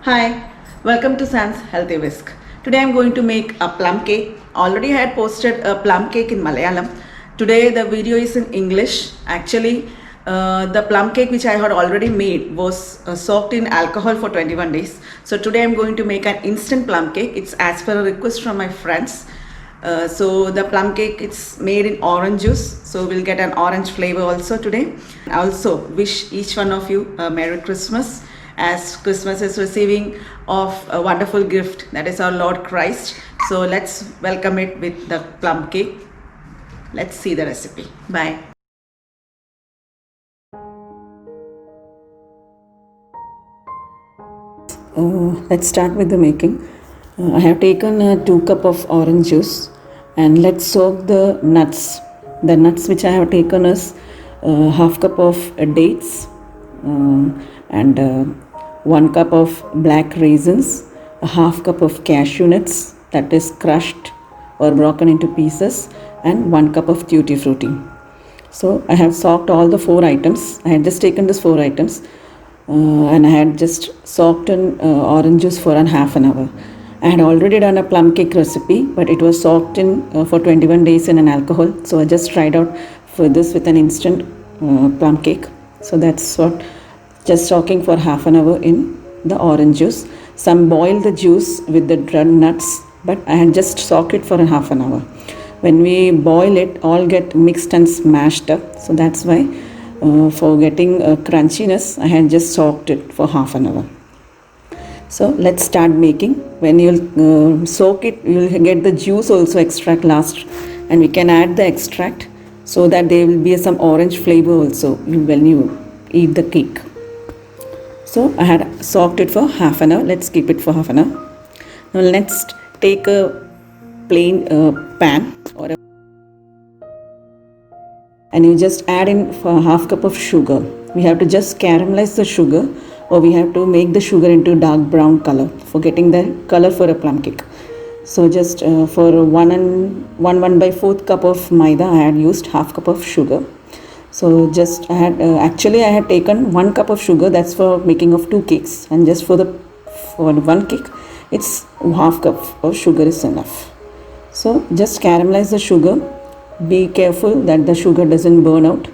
Hi, welcome to Sans Healthy Whisk. Today I'm going to make a plum cake. Already I had posted a plum cake in Malayalam. Today the video is in English. Actually, the plum cake which I had already made was soaked in alcohol for 21 days. So today I'm going to make an instant plum cake. It's as per a request from my friends. So the plum cake, it's made in orange juice, so we'll get an orange flavor also today. I also wish each one of you a Merry Christmas, as Christmas is receiving of a wonderful gift, that is our Lord Christ. So let's welcome it with the plum cake. Let's see the recipe. Bye. Let's start with the making. I have taken 2 cup of orange juice, and let's soak the nuts. The nuts which I have taken is half cup of dates and 1 cup of black raisins, a half cup of cashew nuts that is crushed or broken into pieces, and 1 cup of tutti frutti. So I have soaked all the 4 items. I had just taken these 4 items and I had just soaked in orange juice for half an hour. I had already done a plum cake recipe, but it was soaked in for 21 days in an alcohol. So I just tried out for this with an instant plum cake. So that's what, just soaking for half an hour in the orange juice. Some boil the juice with the dried nuts, but I had just soaked it for half an hour. When we boil it, all get mixed and smashed up. So that's why for getting crunchiness, I had just soaked it for half an hour. So let's start making. When you'll soak it, you'll get the juice also extract last, and we can add the extract so that there will be some orange flavor also when you eat the cake. So I had soaked it for half an hour. Let's keep it for half an hour. Now let's take a plain pan and you just add in for half cup of sugar. We have to just caramelize the sugar, or we have to make the sugar into dark brown color for getting the color for a plum cake. So just for 1/4 cup of maida, I had used half cup of sugar. So just I had taken 1 cup of sugar. That's for making of 2 cakes, and just for 1 cake, it's half cup of sugar is enough. So just caramelize the sugar. Be careful that the sugar doesn't burn out,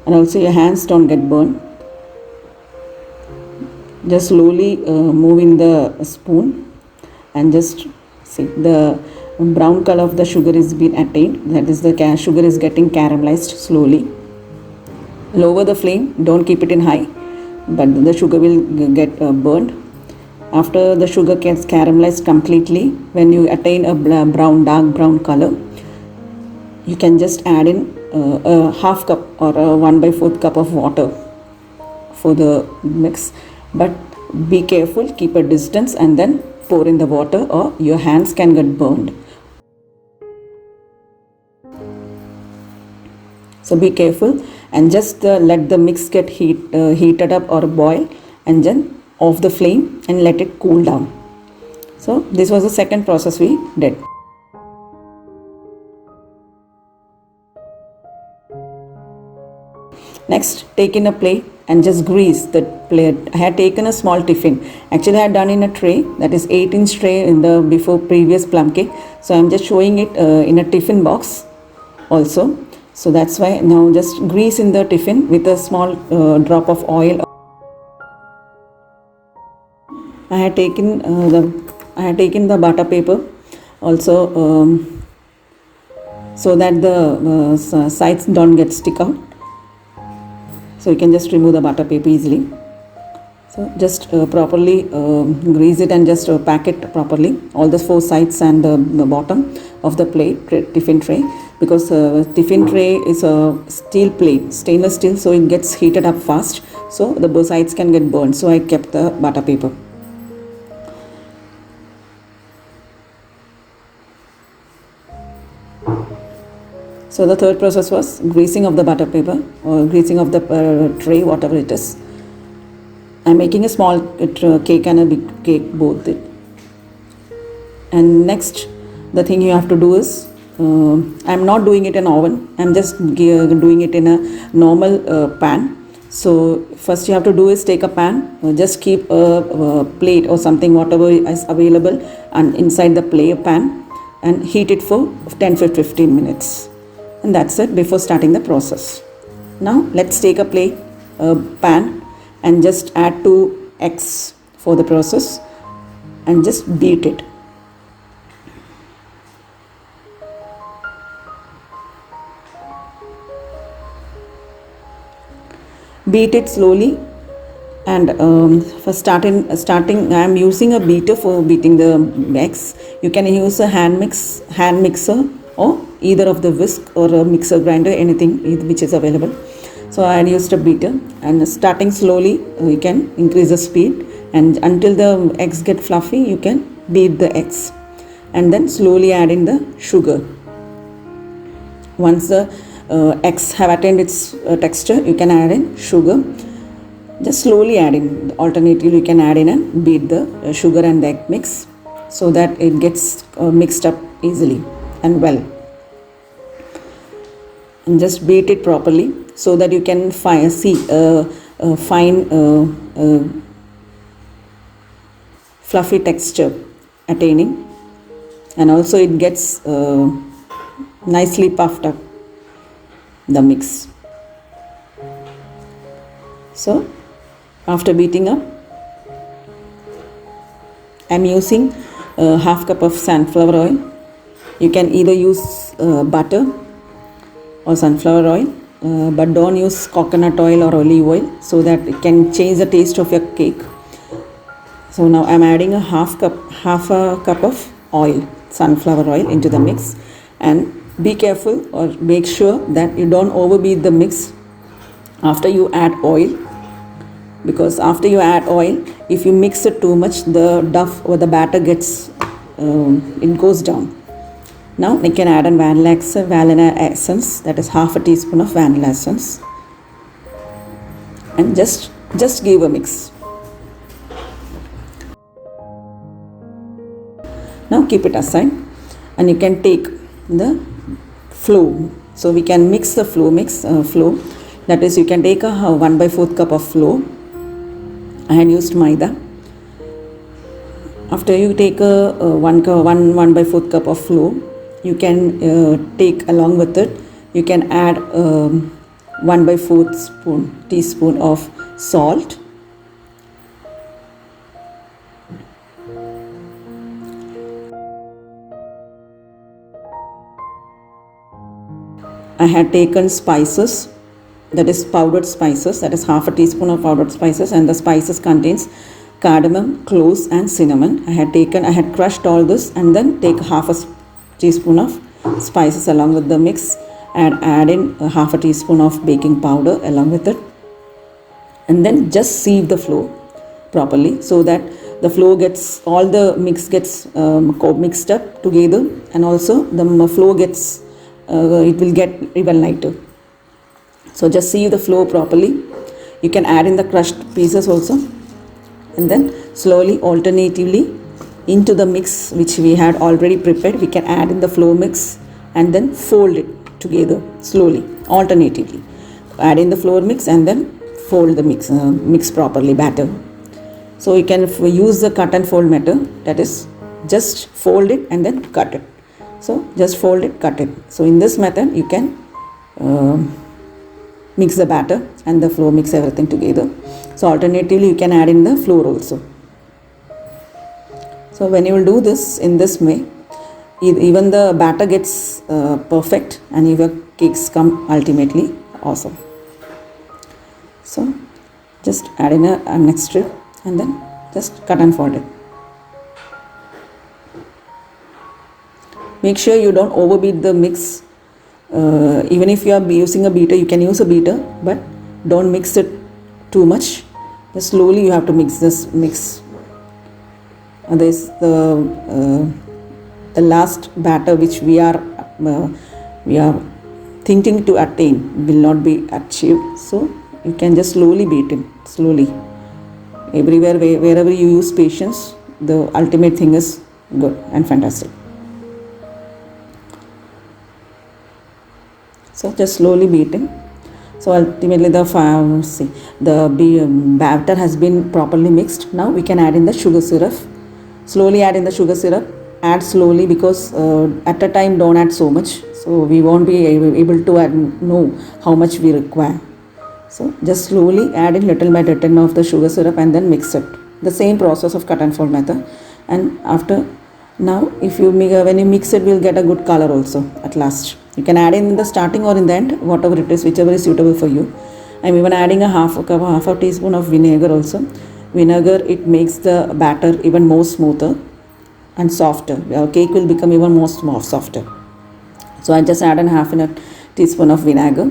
and also your hands don't get burned. Just slowly move in the spoon, and just see the brown color of the sugar is being attained. That is, the sugar is getting caramelized slowly. Lower the flame, don't keep it in high, but the sugar will get burned. After the sugar gets caramelized completely, when you attain a dark brown color, you can just add in a half cup or a 1/4 cup of water for the mix. But be careful, keep a distance, and then pour in the water, or your hands can get burned. So be careful, and just let the mix get heated up or boil, and then off the flame and let it cool down. So this was the second process we did. Next, take in a plate and just grease the plate. I had taken a small tiffin. Actually, I had done in a tray, that is 8-inch tray in the previous plum cake. So I'm just showing it in a tiffin box also. So that's why now just grease in the tiffin with a small drop of oil. I had taken the butter paper also, so that the sides don't get stick out. So you can just remove the butter paper easily. So just properly grease it and just pack it properly, all the 4 sides and the bottom of the plate, tiffin tray, because tiffin tray is a steel plate, stainless steel, so it gets heated up fast, so the both sides can get burned. So I kept the butter paper. So the third process was greasing of the butter paper, or greasing of the tray, whatever it is. I'm making a small cake and a big cake, both it. And next, the thing you have to do is, I'm not doing it in oven. I'm just doing it in a normal pan. So first you have to do is take a pan, just keep a plate or something, whatever is available, and inside the pan, and heat it for 10 to 15 minutes. And that's it before starting the process. Now let's take a pan, and just add 2 eggs for the process, and just beat it. Beat it slowly, and for starting I am using a beater for beating the eggs. You can use a hand mixer, or either of the whisk or a mixer grinder, anything which is available. So I used a beater, and starting slowly you can increase the speed, and until the eggs get fluffy you can beat the eggs, and then slowly add in the sugar. Once the eggs have attained its texture, you can add in sugar. Just slowly add in. Alternatively, you can add in and beat the sugar and the egg mix, so that it gets mixed up easily and well. And just beat it properly, so that you can see fine fluffy texture attaining, and also it gets nicely puffed up, the mix. So after beating up, I am using half cup of sunflower oil. You can either use butter or sunflower oil, but don't use coconut oil or olive oil, so that it can change the taste of your cake. So now I am adding a half a cup of oil, sunflower oil, into the mix, and be careful or make sure that you don't overbeat the mix after you add oil, because after you add oil, if you mix it too much, the dough or the batter gets it goes down. Now we can add a vanilla essence, that is half a teaspoon of vanilla essence, and just give a mix. Now keep it aside, and you can take the flour. So we can mix the flour. That is, you can take a 1/4 cup of flour. I had used maida. After you take a 1/4 cup of flour, you can take along with it, you can add 1/4 teaspoon of salt. I had taken spices, that is powdered spices, that is half a teaspoon of powdered spices, and the spices contains cardamom, cloves and cinnamon. I had crushed all this, and then take half a teaspoon of spices along with the mix, and add in half a teaspoon of baking powder along with it, and then just sieve the flour properly, so that the flour gets, all the mix gets mixed up together, and also the flour gets it will get even lighter. So just sieve the flour properly. You can add in the crushed pieces also, and then slowly, alternatively, into the mix which we had already prepared, we can add in the flour mix, and then fold it together slowly, alternatively. Add in the flour mix and then fold the mix properly, batter. So you can use the cut and fold method, that is, just fold it and then cut it. So just fold it, cut it. So in this method you can mix the batter and the flour mix, everything together. So alternatively you can add in the flour also. So when you will do this in this way, even the batter gets perfect, and your cakes come ultimately awesome. So just add in a next strip, and then just cut and fold it. Make sure you don't overbeat the mix. Even if you are using a beater, you can use a beater, but don't mix it too much. Just slowly you have to mix this mix. This the last batter which we are thinking to attain will not be achieved. So you can just slowly beat it, slowly. Everywhere, wherever you use patience, the ultimate thing is good and fantastic. So just slowly beat it. So ultimately the batter has been properly mixed. Now we can add in the sugar syrup. Slowly add in the sugar syrup. Add slowly because at a time don't add so much. So we won't be able to know how much we require. So just slowly add in little by little of the sugar syrup and then mix it. The same process of cut and fold method. And after now if you when you mix it, we'll get a good color also at last. You can add in the starting or in the end, whatever it is, whichever is suitable for you. I'm even adding a half a teaspoon of vinegar also. Vinegar, it makes the batter even more smoother and softer. Our cake will become even more softer. So I just add half a teaspoon of vinegar.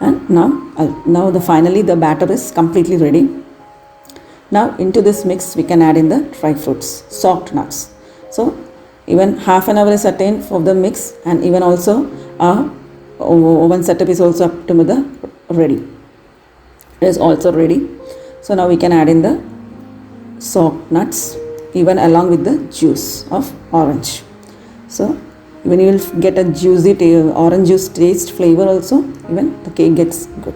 And now finally the batter is completely ready. Now into this mix we can add in the dry fruits, soaked nuts. So even half an hour is attained for the mix, and even also our oven setup is also up to the ready. It is also ready. So now we can add in the soaked nuts even along with the juice of orange. So when you will get a juicy orange juice taste flavor also, even the cake gets good.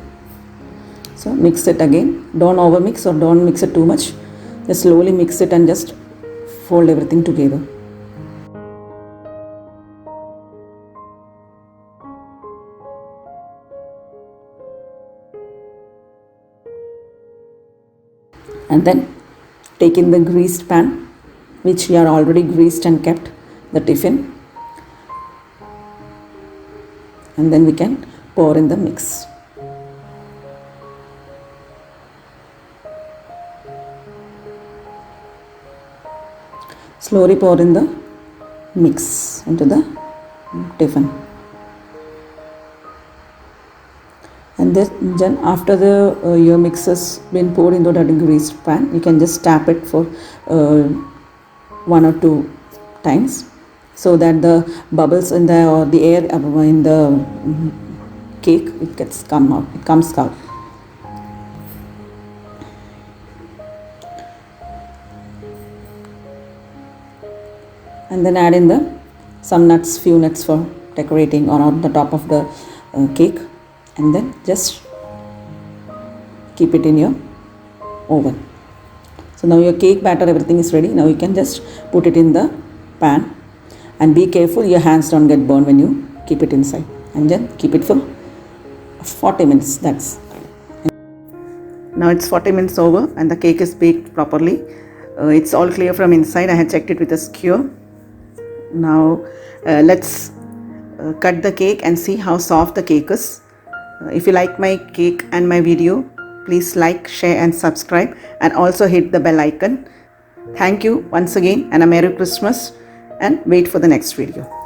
So mix it again. Don't over mix or don't mix it too much. Just slowly mix it and just fold everything together. And then take in the greased pan, which we are already greased and kept the tiffin. And then we can pour in the mix. Slowly pour in the mix into the tiffin. And then after your mix has been poured into that greased pan, you can just tap it for 1 or 2 times, so that the bubbles in the air in the cake, it comes out. And then add in few nuts for decorating or on the top of the cake, and then just keep it in your oven. So now your cake batter, everything is ready. Now you can just put it in the pan, and be careful your hands don't get burned when you keep it inside, and then keep it for 40 minutes. Now it's 40 minutes over and the cake is baked properly. It's all clear from inside. I had checked it with a skewer. Now let's cut the cake and see how soft the cake is. If you like my cake and my video, please like, share and subscribe, and also hit the bell icon. Thank you once again, and a Merry Christmas, and wait for the next video.